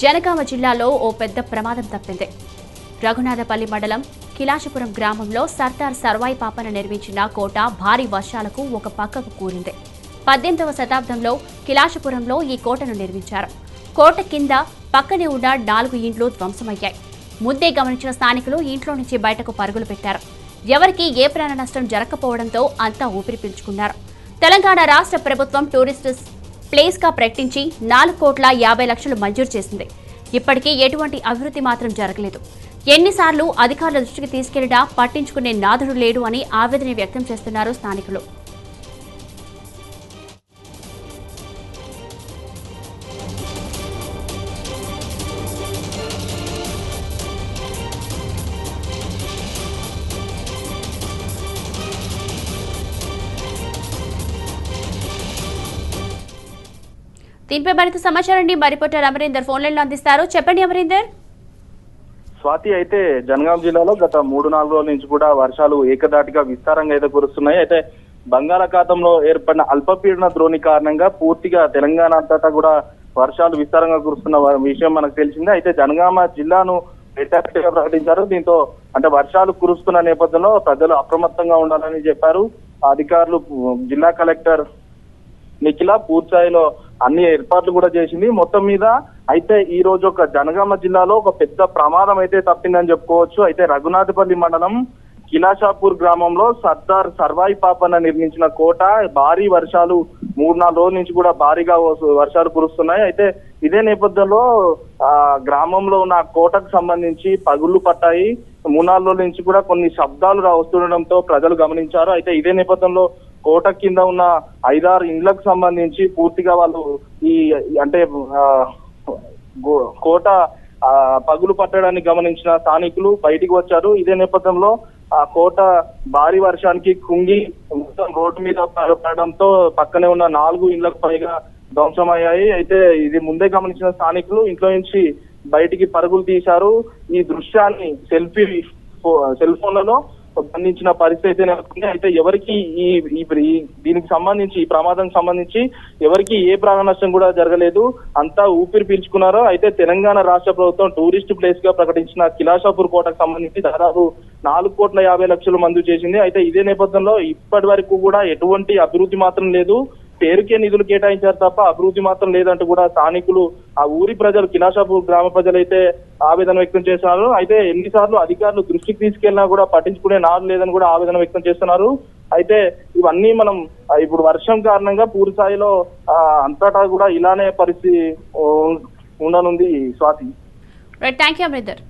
జనగామ జిల్లాలో ఓ పెద్ద ప్రమాదం తప్పింది. రఘునాథపల్లి మండలం కిలాషపురం గ్రామంలో సర్దార్ సర్వాయి పాపన నిర్మించిన కోట భారీ వర్షాలకు ఒక పక్కకు కూలింది. 18వ శతాబ్దంలో కిలాషపురంలో ఈ కోటను నిర్మించారు. కోట కింద పక్కనే ఉన్న 4 ఇండ్లు ధ్వంసమయ్యాయి. ముందే గమనించిన స్థానికులు ఇంట్లో నుంచి బయటకు పరుగులు పెట్టారు. ఎవరికీ ఏ ప్రాణ నష్టం జరగకపోవడంతో అంతా ఊపిరి పీల్చుకున్నారు. తెలంగాణ రాష్ట్ర ప్రభుత్వం టూరిస్ట్ ప్లేస్గా ప్రకటించి 4,50,00,000 మంజూరు చేసింది. ఇప్పటికీ ఎటువంటి అభివృద్ధి మాత్రం జరగలేదు. ఎన్నిసార్లు అధికారుల దృష్టికి తీసుకెళ్లినా పట్టించుకునే నాథుడు లేడు అని ఆవేదన వ్యక్తం చేస్తున్నారు స్థానికులు. దీనిపై మరింత సమాచారాన్ని మా రిపోర్టర్ అమరీందర్ ఫోన్ లైన్ లో అందిస్తారు. చెప్పండి అమరీందర్. స్వాతి, అయితే జనగాం జిల్లాలో గత 3-4 రోజుల నుంచి కూడా వర్షాలు ఏకదాటిగా విస్తారంగా అయితే కురుస్తున్నాయి. అయితే బంగాళాఖాతంలో ఏర్పడిన అల్పపీడన ద్రోణి కారణంగా పూర్తిగా తెలంగాణ అంతటా కూడా వర్షాలు విస్తారంగా కురుస్తున్న విషయం మనకు తెలిసిందే. అయితే జనగామ జిల్లాను రెడ్ అలర్ట్ గా ప్రకటించారు. దీంతో అంటే వర్షాలు కురుస్తున్న నేపథ్యంలో ప్రజలు అప్రమత్తంగా ఉండాలని చెప్పారు అధికారులు. జిల్లా కలెక్టర్ నిఖిల పూర్తిస్థాయిలో అన్ని ఏర్పాట్లు కూడా చేసింది. మొత్తం మీద అయితే ఈ రోజు ఒక జనగామ జిల్లాలో ఒక పెద్ద ప్రమాదం అయితే తప్పిందని చెప్పుకోవచ్చు. అయితే రఘునాథపల్లి మండలం కిలాషాపూర్ గ్రామంలో సర్దార్ సర్వాయి పాపన్న నిర్మించిన కోట భారీ వర్షాలు 3-4 రోజుల నుంచి కూడా భారీగా వర్షాలు కురుస్తున్నాయి. అయితే ఇదే నేపథ్యంలో గ్రామంలో ఉన్న కోటకు సంబంధించి పగుళ్లు పట్టాయి. 3-4 రోజుల నుంచి కూడా కొన్ని శబ్దాలు వస్తుండడంతో ప్రజలు గమనించారు. అయితే ఇదే నేపథ్యంలో కోట కింద ఉన్న 5-6 ఇండ్లకు సంబంధించి పూర్తిగా వాళ్ళు ఈ అంటే కోట పగులు పట్టడాన్ని గమనించిన స్థానికులు బయటికి వచ్చారు. ఇదే నేపథ్యంలో ఆ కోట భారీ వర్షానికి కుంగి మొత్తం రోడ్డు మీద పడడంతో పక్కనే ఉన్న 4 ఇండ్లకు పైగా ధ్వంసమయ్యాయి. అయితే ఇది ముందే గమనించిన స్థానికులు ఇంట్లో నుంచి బయటికి పరుగులు తీశారు. ఈ దృశ్యాన్ని సెల్ ఫోన్లలో బంధించిన పరిస్థితి నెలకొంది. అయితే ఎవరికి దీనికి సంబంధించి ఈ ప్రమాదానికి సంబంధించి ఎవరికి ఏ ప్రాణ నష్టం కూడా జరగలేదు. అంతా ఊపిరి పీల్చుకున్నారు. అయితే తెలంగాణ రాష్ట్ర ప్రభుత్వం టూరిస్ట్ ప్లేస్ గా ప్రకటించిన కిలాషాపూర్ కోటకు సంబంధించి దాదాపు 4,50,00,000 మంజూరు చేసింది. అయితే ఇదే నేపథ్యంలో ఇప్పటి వరకు కూడా ఎటువంటి అభివృద్ధి మాత్రం లేదు. పేరుకే నిధులు కేటాయించారు తప్ప అభివృద్ధి మాత్రం లేదంటూ కూడా స్థానికులు ఆ ఊరి ప్రజలు కిలాషాపూర్ గ్రామ ప్రజలు అయితే ఆవేదన వ్యక్తం చేస్తున్నారు. అయితే ఎన్నిసార్లు అధికారులు దృష్టికి తీసుకెళ్లినా కూడా పట్టించుకునే నాదు లేదని కూడా ఆవేదన వ్యక్తం చేస్తున్నారు. అయితే ఇవన్నీ మనం ఇప్పుడు వర్షం కారణంగా పూర్తి స్థాయిలో అంతటా కూడా ఇలానే పరిస్థితి ఉండనుంది. స్వాతి. Thank you Amarinder.